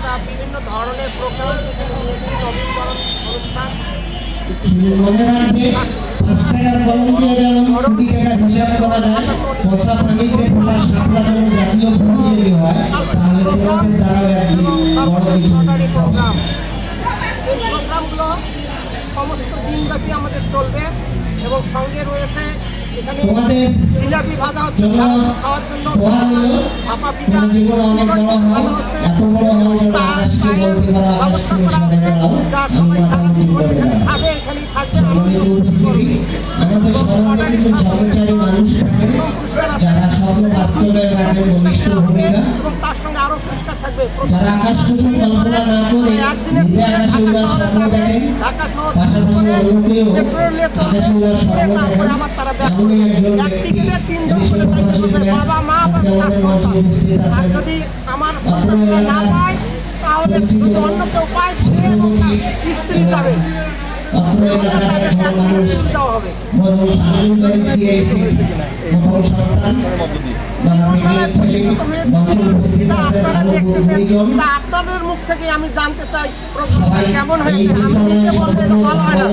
আমরা বিভিন্ন ধরনের প্রোগ্রাম এখানে নিয়েছি, নবীনবরণ অনুষ্ঠান। মনে রাখবে 5 টাকার কলম দিয়ে যেমন 20 টাকা হিসাব করা যায়, পচা পানিতে ফোলা শাপলা যেমন জাতীয় ফুল তৈরি হয়, তাহলে তোমাদের দ্বারাও একদিন সরকারি প্রোগ্রাম। এই প্রোগ্রামগুলো সমস্ত দিনব্যাপী আমাদের চলবে এবং সঙ্গে রয়েছে এখানে জিলাপি ভাজা হচ্ছে সারাদিন খাওয়ার জন্য, ভাপা পিঠা ভাজা হচ্ছে, চায়ের ব্যবস্থা করা আছে, যা সবাই সারাদিন ধরে এখানে খাবে, এখানেই থাকবে, পুরস্কার আছে এবং তার সঙ্গে আরো পুরস্কার থাকবে। একদিনে ঢাকা শহর মেট্রো রেলে চলবে, তারপরে আবার তারা ব্যাক করবে। এক টিকিটে 3 জন করে থাকবে, বাবা মা তার সন্তান। আর যদি আমার সন্তানরা না পায় তাহলে যদি অন্য কেউ পায় সে এবং তার স্ত্রী যাবে, দেওয়া হবে। আপনাদের মুখ থেকে আমি জানতে চাই প্রোগ্রামটা কেমন হয়েছে। আমি নিজে বলতে ভালো হয় না।